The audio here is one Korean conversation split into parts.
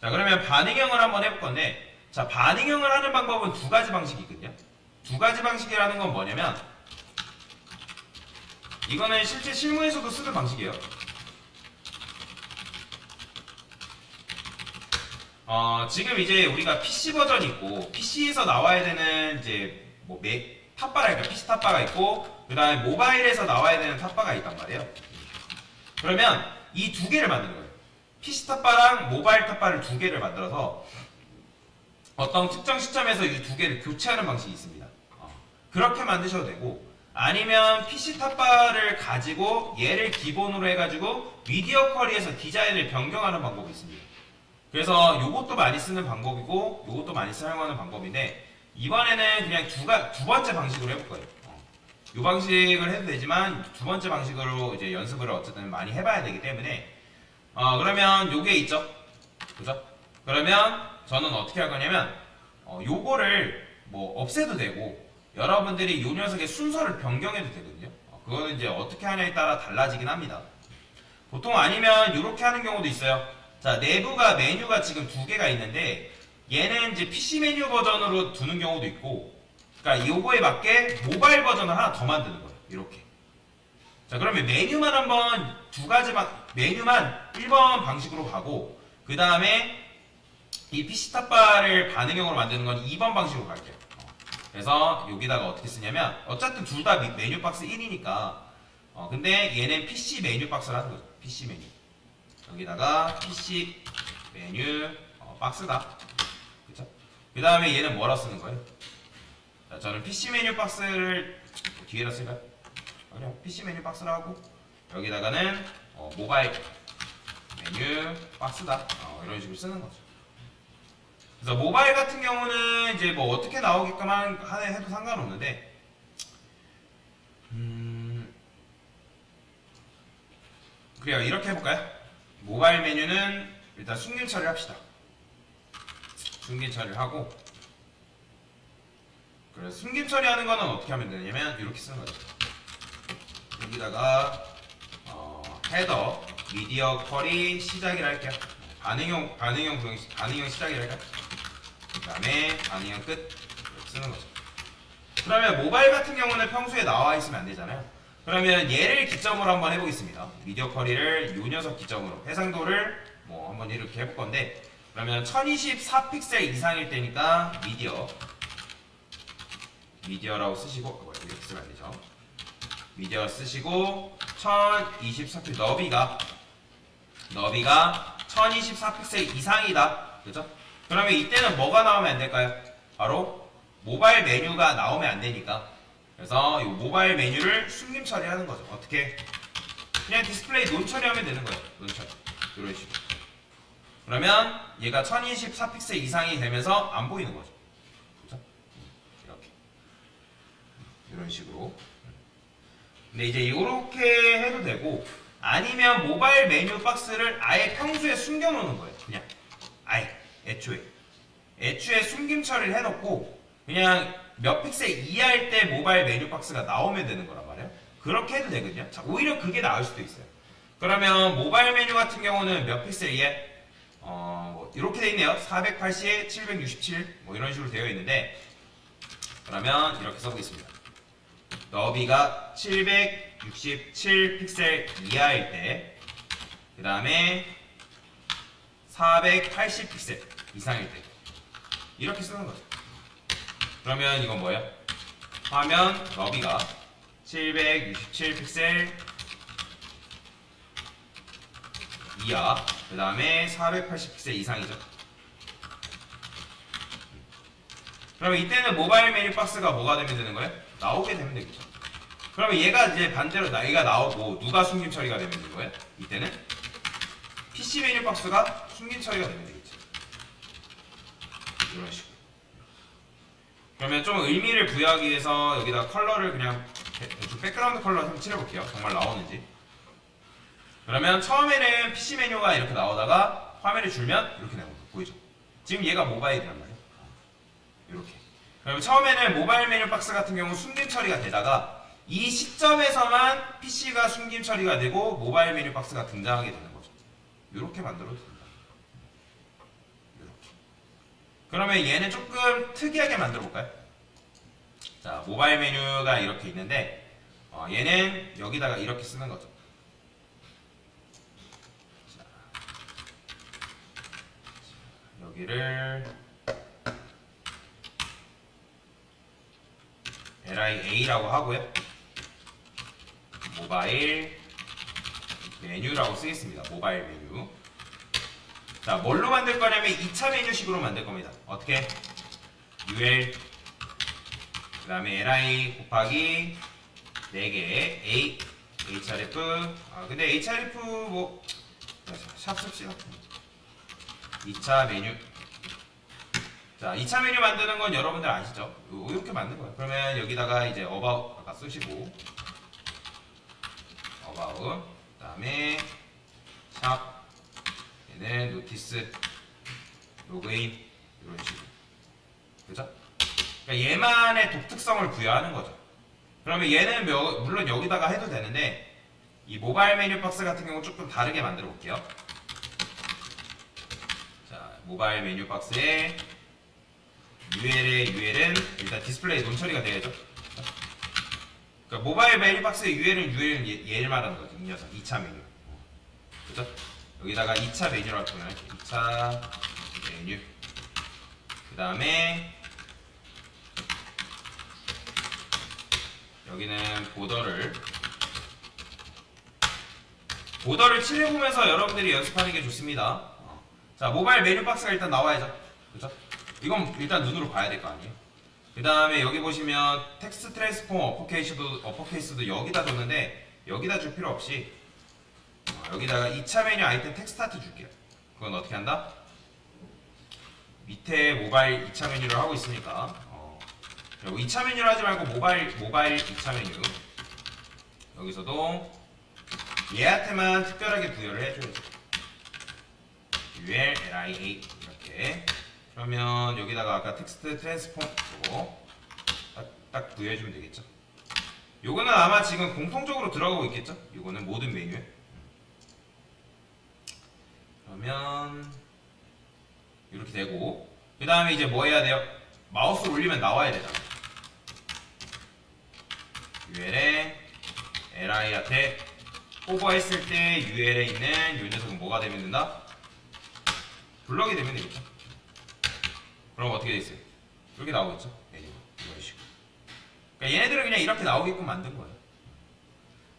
자, 그러면 반응형을 한번 해볼 건데, 자, 반응형을 하는 방법은 두 가지 방식이 있거든요. 두 가지 방식이라는 건 뭐냐면, 이거는 실제 실무에서도 쓰는 방식이에요. 지금 이제 우리가 PC 버전이 있고, PC에서 나와야 되는 이제 뭐 탑바가 있고, PC 탑바가 있고, 그 다음에 모바일에서 나와야 되는 탑바가 있단 말이에요. 그러면 이 두 개를 만드는 거예요. PC 탑바랑 모바일 탑바를 두 개를 만들어서 어떤 특정 시점에서 이 두 개를 교체하는 방식이 있습니다. 그렇게 만드셔도 되고, 아니면 PC 탑바를 가지고 얘를 기본으로 해가지고 미디어 쿼리에서 디자인을 변경하는 방법이 있습니다. 그래서 요것도 많이 쓰는 방법이고 요것도 많이 사용하는 방법인데, 이번에는 그냥 두 번째 방식으로 해볼 거예요. 이 방식을 해도 되지만 두 번째 방식으로 이제 연습을 어쨌든 많이 해봐야 되기 때문에, 그러면 요게 있죠, 그죠? 그러면 저는 어떻게 할 거냐면, 요거를 뭐 없애도 되고 여러분들이 요 녀석의 순서를 변경해도 되거든요. 그거는 이제 어떻게 하냐에 따라 달라지긴 합니다. 보통 아니면 이렇게 하는 경우도 있어요. 자, 내부가 메뉴가 지금 두 개가 있는데 얘는 이제 PC 메뉴 버전으로 두는 경우도 있고, 그러니까 요거에 맞게 모바일 버전을 하나 더 만드는 거예요. 이렇게. 자, 그러면 메뉴만 한번 두 가지 메뉴만 1번 방식으로 가고, 그 다음에 이 PC 탑바를 반응형으로 만드는 건 2번 방식으로 갈게요. 그래서 여기다가 어떻게 쓰냐면, 어쨌든 둘 다 메뉴 박스 1이니까, 근데 얘는 PC 메뉴 박스를 하는 거죠. PC 메뉴. 여기다가 PC 메뉴 박스다. 그쵸? 그 다음에 얘는 뭐라 쓰는 거예요? 자, 저는 PC 메뉴 박스를 뒤에다 쓸까요? 그냥 PC 메뉴 박스를 하고, 여기다가는 모바일 메뉴 박스다. 이런 식으로 쓰는 거죠. 그래서 모바일 같은 경우는 이제 뭐 어떻게 나오게끔 해도 상관없는데, 그래요. 이렇게 해볼까요? 모바일 메뉴는 일단 숨김 처리를 합시다. 숨김 처리를 하고, 그래서 숨김 처리하는 거는 어떻게 하면 되냐면 이렇게 쓰는 거죠. 여기다가 헤더 미디어 쿼리 시작이라 할게요. 반응형 시작이라 할까요? 그 다음에 반응형 끝 이렇게 쓰는 거죠. 그러면 모바일 같은 경우는 평소에 나와 있으면 안 되잖아요. 그러면 얘를 기점으로 한번 해보겠습니다. 미디어 쿼리를 요 녀석 기점으로 해상도를 뭐 한번 이렇게 해볼 건데, 그러면 1024픽셀 이상일 때니까 미디어라고 쓰시고, 이렇게 쓰면 안 되죠. 미디어 쓰시고 1024픽셀 너비가 1024픽셀 이상이다. 그죠? 그러면 이때는 뭐가 나오면 안 될까요? 바로 모바일 메뉴가 나오면 안 되니까, 그래서 이 모바일 메뉴를 숨김 처리하는 거죠. 어떻게? 그냥 디스플레이 논 처리하면 되는 거예요. 논 처리. 이런 식으로. 그러면 얘가 1024픽셀 이상이 되면서 안 보이는 거죠. 그죠? 이렇게. 이런 식으로. 근데 이제 이렇게 해도 되고, 아니면 모바일 메뉴 박스를 아예 평소에 숨겨 놓는 거예요. 그냥 아예 애초에 숨김 처리를 해놓고 그냥 몇 픽셀 이하일 때 모바일 메뉴 박스가 나오면 되는 거란 말이에요. 그렇게 해도 되거든요. 자, 오히려 그게 나을 수도 있어요. 그러면 모바일 메뉴 같은 경우는 몇 픽셀 이하? 뭐 이렇게 돼 있네요. 480, 767 뭐 이런 식으로 되어 있는데, 그러면 이렇게 써보겠습니다. 너비가 767 픽셀 이하일 때, 그 다음에 480 픽셀 이상일 때, 이렇게 쓰는 거죠. 그러면 이건 뭐예요? 화면 너비가 767 픽셀 이하, 그 다음에 480 픽셀 이상이죠. 그러면 이때는 모바일 메뉴 박스가 뭐가 되면 되는 거예요? 나오게 되면 되겠죠. 그러면 얘가 이제 반대로 얘가 나오고 누가 숨김 처리가 되면 되는 거예요? 이때는 PC 메뉴 박스가 숨김 처리가 되면 되겠죠. 이런 식으로. 그러면 좀 의미를 부여하기 위해서 여기다 컬러를 그냥 백그라운드 컬러 한번 칠해볼게요. 정말 나오는지. 그러면 처음에는 PC 메뉴가 이렇게 나오다가 화면을 줄면 이렇게 나오는 거 보이죠? 지금 얘가 모바일이란 말이에요. 이렇게. 그럼 처음에는 모바일 메뉴 박스 같은 경우 숨김 처리가 되다가 이 시점에서만 PC가 숨김 처리가 되고 모바일 메뉴 박스가 등장하게 되는 거죠. 이렇게 만들어도 됩니다. 그러면 얘는 조금 특이하게 만들어 볼까요? 자, 모바일 메뉴가 이렇게 있는데 얘는 여기다가 이렇게 쓰는 거죠. 자, 여기를 LIA라고 하고요. 모바일 메뉴라고 쓰겠습니다. 모바일 메뉴. 자, 뭘로 만들 거냐면 2차 메뉴식으로 만들 겁니다. 어떻게? UL 그 다음에 LI 곱하기 4개 A HRF. 근데 HRF 뭐 샵 씁시다. 2차 메뉴. 자, 2차 메뉴 만드는 건 여러분들 아시죠? 이렇게 만든 거예요. 그러면 여기다가 이제 about 아까 쓰시고 about 그 다음에 샵 얘는 노티스 로그인 이런 식으로. 그죠? 그러니까 얘만의 독특성을 부여하는 거죠. 그러면 얘는 물론 여기다가 해도 되는데 이 모바일 메뉴 박스 같은 경우 조금 다르게 만들어 볼게요. 자, 모바일 메뉴 박스에 UL의 UL은 일단 디스플레이 논처리가 돼야죠. 그러니까 모바일 메뉴 박스의 UL은 얘를 말하는 거죠. 이 녀석 2차 메뉴. 그죠? 여기다가 2차 메뉴라고 표현해. 2차 메뉴. 그 다음에 여기는 보더를 칠해보면서 여러분들이 연습하는 게 좋습니다. 자, 모바일 메뉴 박스가 일단 나와야죠. 그죠? 이건 일단 눈으로 봐야 될 거 아니에요. 그 다음에 여기 보시면 텍스트 트랜스폼 어퍼케이스도 여기다 줬는데 여기다 줄 필요 없이 여기다가 2차 메뉴 아이템 텍스트아트 줄게요. 그건 어떻게 한다? 밑에 모바일 2차 메뉴를 하고 있으니까 2차 메뉴를 하지 말고 모바일 2차 메뉴 여기서도 얘한테만 특별하게 부여를 해줘야죠. UL, LIA 이렇게. 그러면 여기다가 아까 텍스트 트랜스폼 이거 딱 부여해주면 되겠죠. 요거는 아마 지금 공통적으로 들어가고 있겠죠. 요거는 모든 메뉴에. 그러면 이렇게 되고 그 다음에 이제 뭐 해야 돼요? 마우스 올리면 나와야 되잖아. UL에 LI한테 오버했을 때 UL에 있는 이 녀석은 뭐가 되면 된다? 블럭이 되면 되겠죠. 그럼 어떻게 돼 있어요? 이렇게 나오겠죠? 메뉴가 이런 식으로. 그러니까 얘네들은 그냥 이렇게 나오게끔 만든 거예요.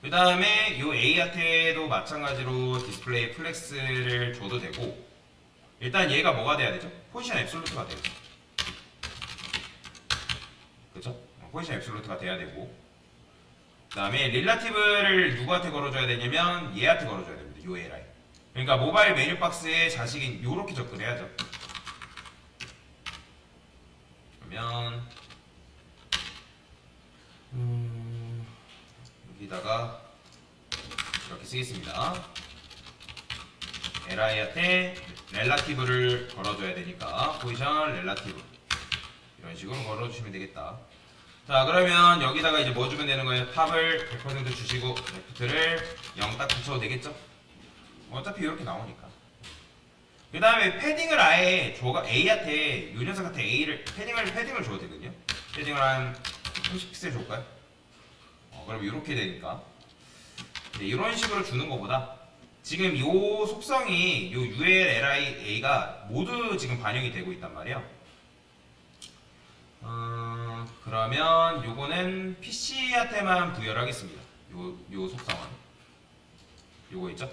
그 다음에 이 A한테도 마찬가지로 디스플레이 플렉스를 줘도 되고 일단 얘가 뭐가 돼야 되죠? 포지션 앱솔루트가 돼야죠. 그쵸? 포지션 앱솔루트가 돼야 되고 그 다음에 릴라티브를 누구한테 걸어줘야 되냐면 얘한테 걸어줘야 됩니다. 요 LI. 그러니까 모바일 메뉴 박스의 자식인 요렇게 접근해야죠. 그러면 여기다가 이렇게 쓰겠습니다. LI한테 렐라티브를 걸어줘야 되니까 포지션 렐라티브 이런 식으로 걸어주시면 되겠다. 자, 그러면 여기다가 이제 뭐 주면 되는 거예요? 탑을 100% 주시고 레프트를 0 딱 붙여도 되겠죠? 어차피 이렇게 나오니까. 그 다음에 패딩을 아예 A한테 요 녀석한테 패딩을 줘도 되거든요. 패딩을 한 30픽셀 줄까요? 그럼 이렇게 되니까 이런 식으로 주는 것보다 지금 요 속성이 요 UL, LIA가 모두 지금 반영이 되고 있단 말이에요. 그러면 요거는 PC한테만 부여를 하겠습니다. 요 속성은 요거 있죠?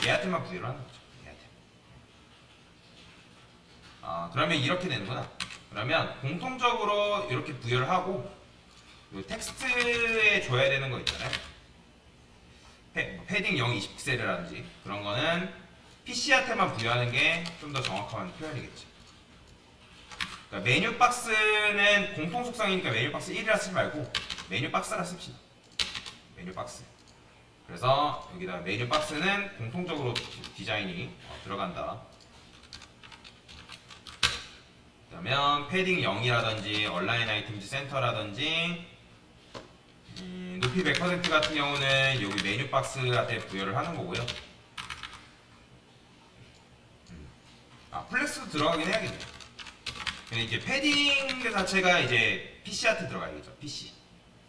얘한테만 부여를 하는 거죠. 얘한테. 그러면 이렇게 되는구나. 그러면 공통적으로 이렇게 부여를 하고 요 텍스트에 줘야 되는 거 있잖아요. 패딩 0, 20픽셀이라든지 그런 거는 PC한테만 부여하는 게 좀 더 정확한 표현이겠죠. 그러니까 메뉴 박스는 공통 속성이니까 메뉴 박스 1이라 쓰지 말고 메뉴 박스라 씁시다. 메뉴 박스. 그래서 여기다 메뉴 박스는 공통적으로 디자인이 들어간다. 그러면 패딩 0이라든지 얼라인 아이템즈 센터라든지 높이 100% 같은 경우는 여기 메뉴 박스한테 부여를 하는 거고요. 플렉스도 들어가긴 해야겠네. 근데 이제 패딩 자체가 이제 PC한테 들어가야겠죠. PC.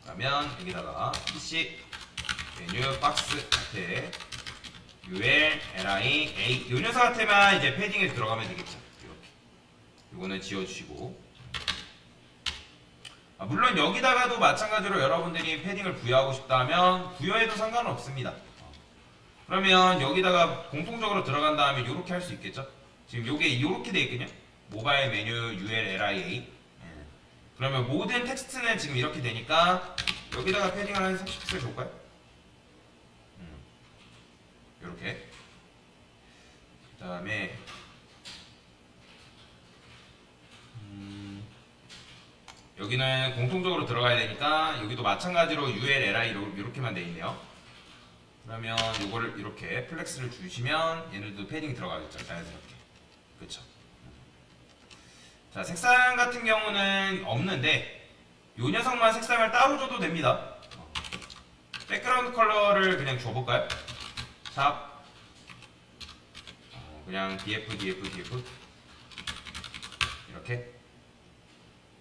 그러면 여기다가 PC 메뉴 박스 앞에 UL, LI, A 요 녀석한테만 이제 패딩에 들어가면 되겠죠. 이렇게. 이거는 지워주시고. 물론 여기다가도 마찬가지로 여러분들이 패딩을 부여하고 싶다면 부여해도 상관은 없습니다. 그러면 여기다가 공통적으로 들어간 다음에 이렇게 할 수 있겠죠. 지금 요게 이렇게 돼 있거든요. 모바일 메뉴 UL, LIA. 그러면 모든 텍스트는 지금 이렇게 되니까 여기다가 패딩을 한 30픽셀 줄까요? 이렇게. 그 다음에 여기는 공통적으로 들어가야 되니까 여기도 마찬가지로 UL, LI 이렇게만 돼 있네요. 그러면 이거를 이렇게 플렉스를 주시면 얘네들도 패딩이 들어가겠죠. 자연스럽게. 그쵸. 자, 색상 같은 경우는 없는데 요 녀석만 색상을 따로 줘도 됩니다. 백그라운드 컬러를 그냥 줘볼까요? 샵 그냥 df 이렇게.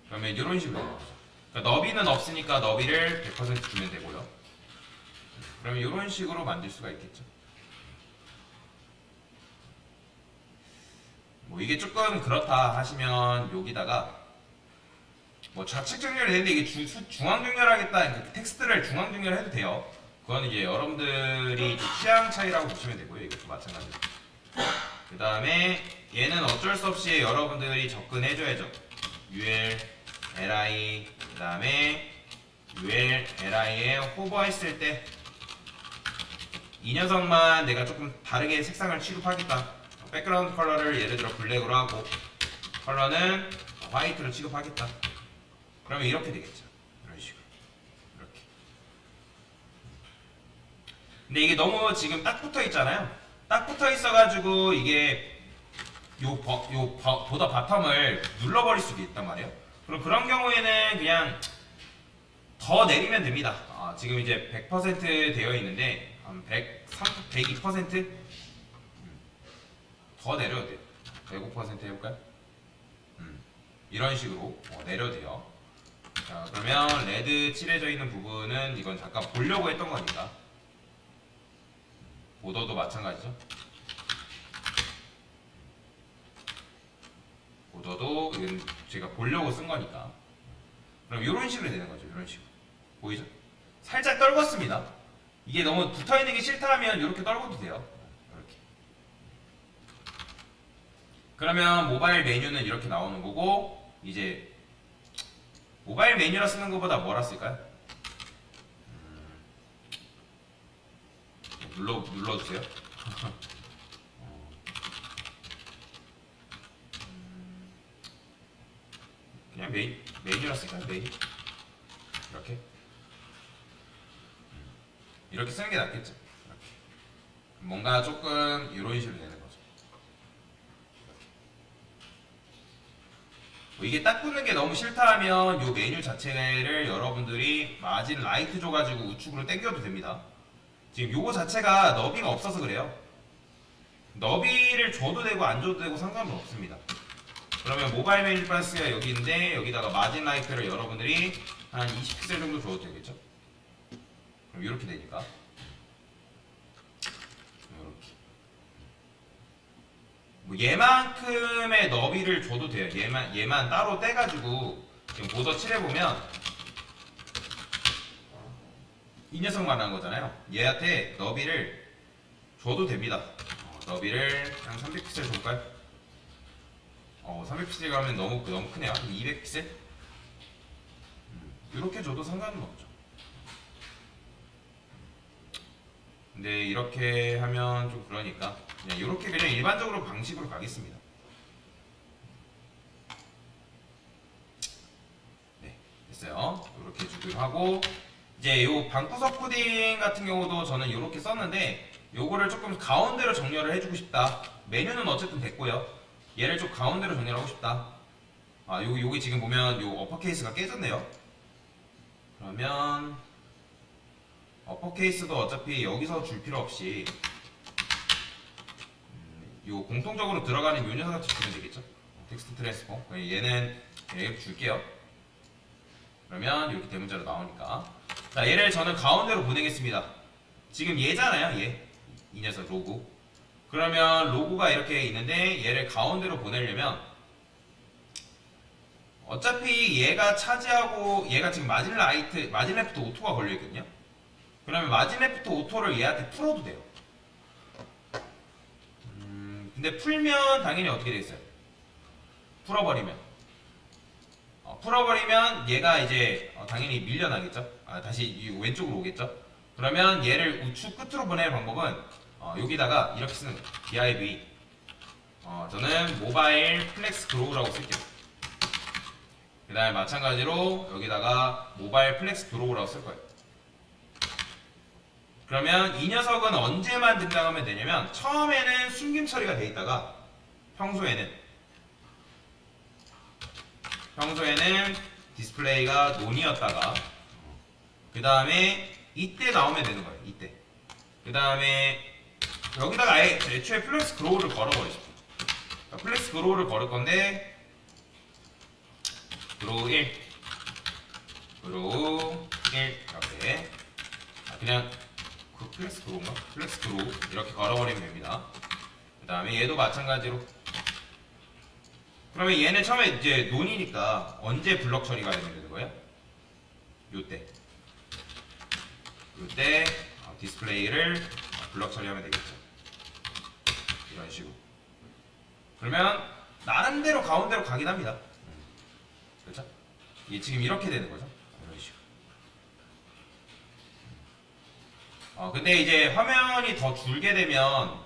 그러면 이런 식으로. 그러니까 너비는 없으니까 너비를 100% 주면 되고요. 그러면 이런 식으로 만들 수가 있겠죠. 뭐 이게 조금 그렇다 하시면 여기다가 뭐 좌측 정렬이 되는데 이게 중앙 정렬하겠다. 그 텍스트를 중앙 정렬해도 돼요. 그건 이제 여러분들이 취향 차이라고 보시면 되고요. 이것도 마찬가지로. 그 다음에 얘는 어쩔 수 없이 여러분들이 접근해줘야죠. UL, LI, 그 다음에 UL, LI에 호버했을 때 이 녀석만 내가 조금 다르게 색상을 취급하겠다. 백그라운드 컬러를 예를 들어 블랙으로 하고 컬러는 화이트로 취급하겠다. 그러면 이렇게 되겠죠. 이런 식으로. 이렇게. 근데 이게 너무 지금 딱 붙어 있잖아요. 딱 붙어 있어가지고 이게 보다 바텀을 눌러버릴 수도 있단 말이에요. 그럼 그런 경우에는 그냥 더 내리면 됩니다. 지금 이제 100% 되어 있는데 한 102%? 더 내려도 돼요. 105% 해볼까요? 이런 식으로 내려도 돼요. 자, 그러면 레드 칠해져 있는 부분은 이건 잠깐 보려고 했던 거니까 보더도 마찬가지죠. 보더도 이건 제가 보려고 쓴 거니까. 그럼 이런 식으로 되는 거죠. 이런 식으로. 보이죠? 살짝 떨궜습니다. 이게 너무 붙어있는 게 싫다 하면 이렇게 떨궈도 돼요. 이렇게. 그러면 모바일 메뉴는 이렇게 나오는 거고, 이제 모바일 메뉴라 쓰는 것보다 뭐라 쓸까요? 눌러주세요. 그냥 메뉴라 쓸까요? 메뉴? 이렇게 쓰는 게 낫겠죠. 이렇게. 뭔가 조금 이런 식으로 되는 거죠. 뭐 이게 딱 붙는 게 너무 싫다 하면 이 메뉴 자체를 여러분들이 마진 라이트 줘가지고 우측으로 당겨도 됩니다. 지금 요거 자체가 너비가 없어서 그래요. 너비를 줘도 되고 안 줘도 되고 상관은 없습니다. 그러면 모바일 메뉴 플러스가 여기인데 여기다가 마진 라이트를 여러분들이 한 20픽셀 정도 줘도 되겠죠. 그럼 이렇게 되니까 이렇게 뭐 얘만큼의 너비를 줘도 돼요. 얘만 따로 떼가지고 지금 보더 칠해보면 이 녀석 말하는 거잖아요. 얘한테 너비를 줘도 됩니다. 너비를 한 300픽셀 줄까요? 300픽셀 가면 너무 크네요. 200픽셀? 이렇게 줘도 상관은 없죠. 근데 이렇게 하면 좀 그러니까 그냥 이렇게 그냥 일반적으로 방식으로 가겠습니다. 네, 됐어요. 이렇게 주기로 하고 이제 요 방구석 코딩 같은 경우도 저는 이렇게 썼는데 요거를 조금 가운데로 정렬을 해주고 싶다. 메뉴는 어쨌든 됐고요. 얘를 좀 가운데로 정렬하고 싶다. 여기 지금 보면 요 어퍼케이스가 깨졌네요. 그러면 어퍼케이스도 어차피 여기서 줄 필요 없이 요 공통적으로 들어가는 요 녀석을 주면 되겠죠. 텍스트 트랜스폼. 얘는 이렇게 줄게요. 그러면 이렇게 대문자로 나오니까. 자, 얘를 저는 가운데로 보내겠습니다. 지금 얘잖아요, 얘. 이 녀석 로고. 그러면 로고가 이렇게 있는데 얘를 가운데로 보내려면 어차피 얘가 차지하고 얘가 지금 마진 레프트 오토가 걸려있거든요. 그러면 마진 레프트 오토를 얘한테 풀어도 돼요. 근데 풀면 당연히 어떻게 되겠어요? 풀어버리면 얘가 이제 당연히 밀려나겠죠. 다시 왼쪽으로 오겠죠. 그러면 얘를 우측 끝으로 보낼 방법은 여기다가 이렇게 쓰는 거예요. div. 저는 모바일 플렉스 그로우라고 쓸게요. 그 다음에 마찬가지로 여기다가 모바일 플렉스 그로우라고 쓸 거예요. 그러면 이 녀석은 언제만 등장하면 되냐면 처음에는 숨김 처리가 돼 있다가 평소에는 디스플레이가 논이었다가 그 다음에 이때 나오면 되는 거예요. 이때. 그 다음에 여기다가 아예 애초에 플렉스 그로우를 걸어버리죠. 플렉스 그로우를 걸을 건데 그로우 1 그로우 1 이렇게 그냥 플렉스 그로우인가? 플렉스 그로우 이렇게 걸어버리면 됩니다. 그 다음에 얘도 마찬가지로 그러면 얘는 처음에 이제 논이니까 언제 블럭 처리가 되는 거예요? 요때 디스플레이를 블럭 처리하면 되겠죠. 이런 식으로. 그러면 나름대로 가운데로 가긴 합니다. 그렇죠? 이게 지금 이렇게 되는 거죠. 이런 식으로. 근데 이제 화면이 더 줄게 되면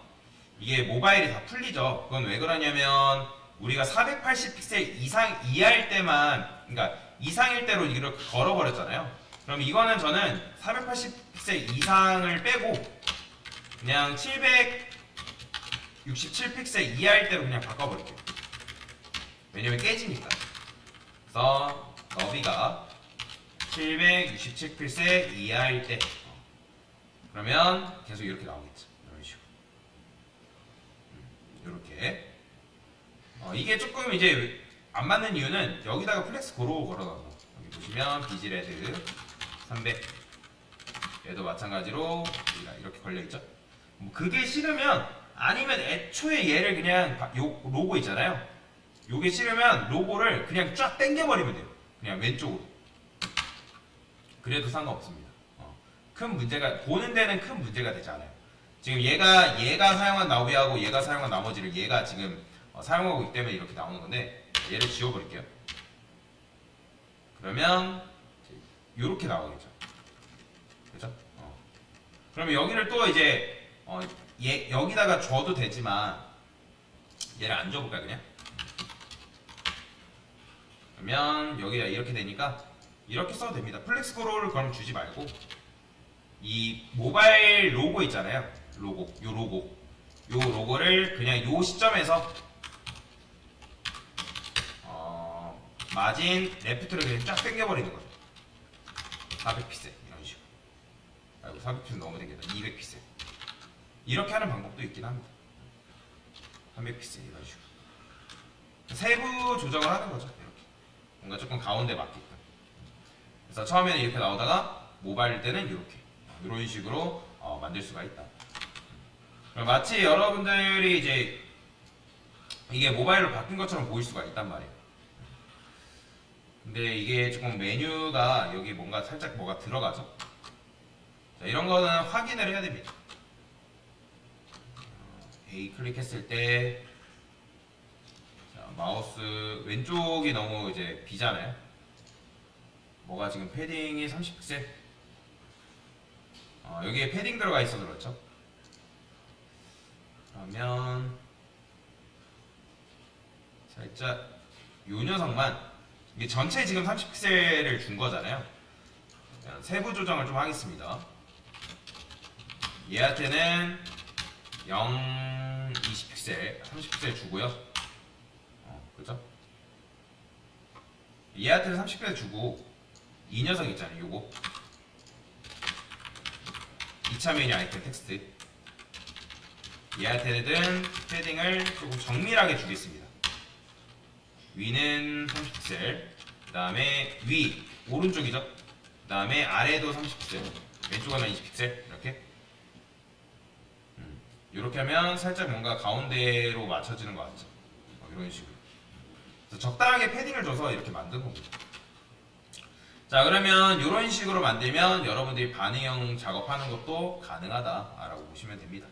이게 모바일이 다 풀리죠. 그건 왜 그러냐면 우리가 480픽셀 이하일 때만, 그러니까 이상일 때로 이렇게 걸어버렸잖아요. 그럼 이거는 저는 480픽셀 이상을 빼고 그냥 767픽셀 이하일 때로 그냥 바꿔버릴게요. 왜냐면 깨지니까. 그래서 너비가 767픽셀 이하일 때 그러면 계속 이렇게 나오겠죠. 이런 식으로. 이렇게. 이게 조금 이제 안 맞는 이유는 여기다가 플렉스 고로 걸어놔서 여기 보시면 비지레드 300 얘도 마찬가지로 이렇게 걸려있죠. 뭐 그게 싫으면 아니면 애초에 얘를 그냥 요 로고 있잖아요. 요게 싫으면 로고를 그냥 쫙 당겨버리면 돼요. 그냥 왼쪽으로. 그래도 상관없습니다. 큰 문제가 보는 데는 큰 문제가 되지 않아요. 지금 얘가 사용한 나비하고 얘가 사용한 나머지를 얘가 지금 사용하고 있기 때문에 이렇게 나오는 건데 얘를 지워버릴게요. 그러면 이렇게 나오겠죠. 그죠? 그러면 여기를 또 이제 여기다가 줘도 되지만 얘를 안 줘볼까요 그냥? 그러면 여기가 이렇게 되니까 이렇게 써도 됩니다. 플렉스 고로를 그럼 주지 말고 이 모바일 로고 있잖아요. 요 로고를 그냥 요 시점에서 마진 레프트를 그냥 쫙 당겨버리는 거죠. 400픽셀 이런 식으로. 아이고 400픽셀 너무 되겠다. 200픽셀 이렇게 하는 방법도 있긴 합니다. 300픽셀 이런 식으로 세부 조정을 하는 거죠. 이렇게 뭔가 조금 가운데 맞게끔. 그래서 처음에는 이렇게 나오다가 모바일 때는 이렇게 이런 식으로 만들 수가 있다. 마치 여러분들이 이제 이게 모바일로 바뀐 것처럼 보일 수가 있단 말이에요. 근데 이게 조금 메뉴가 여기 뭔가 살짝 뭐가 들어가죠. 자, 이런 거는 확인을 해야 됩니다. A 클릭했을 때 자, 마우스 왼쪽이 너무 이제 비잖아요. 뭐가 지금 패딩이 30픽셀 여기에 패딩 들어가 있어서 그렇죠. 그러면 살짝 요 녀석만 이게 전체 지금 30픽셀을 준 거잖아요. 세부 조정을 좀 하겠습니다. 얘한테는 20픽셀 30픽셀 주고요. 그죠? 얘한테는 30픽셀 주고 이 녀석 있잖아요. 요거 2차 메뉴 아이템 텍스트 얘한테는 패딩을 조금 정밀하게 주겠습니다. 위는 30픽셀, 그 다음에 위 오른쪽이죠. 그 다음에 아래도 30픽셀, 왼쪽 하면 20픽셀 이렇게. 이렇게 하면 살짝 뭔가 가운데로 맞춰지는 것 같죠. 이런 식으로. 그래서 적당하게 패딩을 줘서 이렇게 만든 겁니다. 자, 그러면 이런 식으로 만들면 여러분들이 반응형 작업하는 것도 가능하다라고 보시면 됩니다.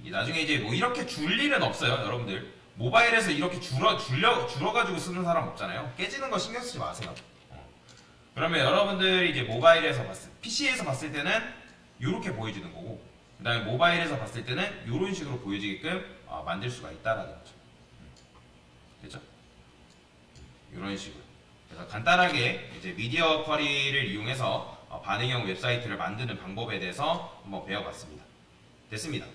나중에 이제 뭐 이렇게 줄 일은 없어요, 여러분들. 모바일에서 이렇게 줄어가지고 쓰는 사람 없잖아요. 깨지는 거 신경 쓰지 마세요. 그러면 여러분들이 이제 PC에서 봤을 때는 이렇게 보여지는 거고, 그 다음에 모바일에서 봤을 때는 이런 식으로 보여지게끔 만들 수가 있다라는 거죠. 됐죠? 이런 식으로. 그래서 간단하게 이제 미디어 쿼리를 이용해서 반응형 웹사이트를 만드는 방법에 대해서 한번 배워봤습니다. 됐습니다.